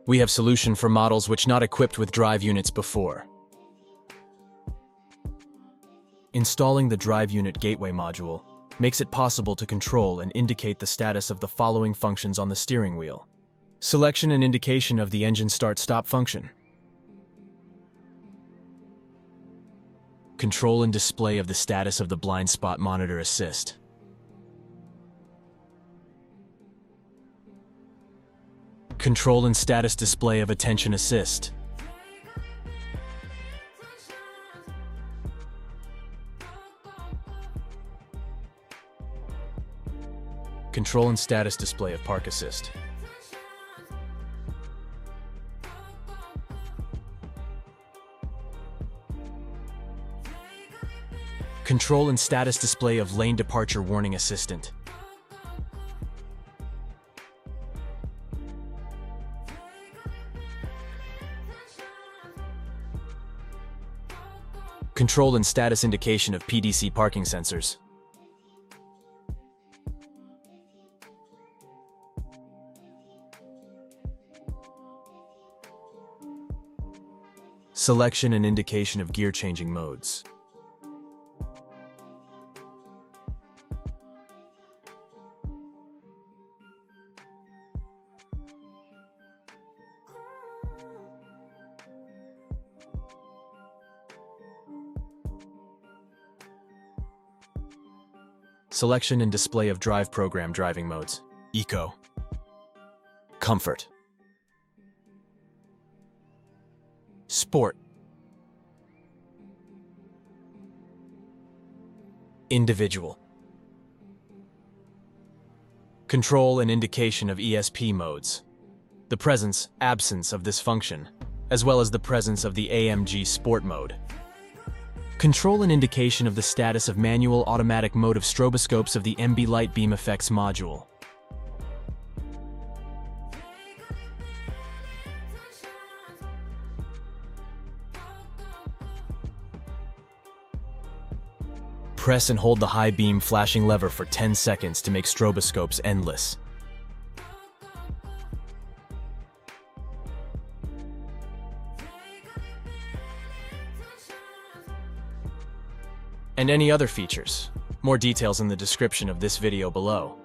We have solution for models which not equipped with drive units before. Installing the DriveUnit Gateway Module makes it possible to control and indicate the status of the following functions on the steering wheel. Selection and indication of the engine start-stop function. Control and display of the status of the blind spot monitor assist. Control and status display of attention assist. Control and status display of park assist. Control and status display of lane departure warning assistant. Control and status indication of PDC parking sensors. Selection and indication of gear changing modes. Selection and display of drive program driving modes. Eco. Comfort. Sport. Individual. Control and indication of ESP modes. The presence, absence of this function, as well as the presence of the AMG Sport mode. Control and indication of the status of manual automatic mode of stroboscopes of the MB Light Beam Effects module. Press and hold the high beam flashing lever for 10 seconds to make stroboscopes endless. And any other features. More details in the description of this video below.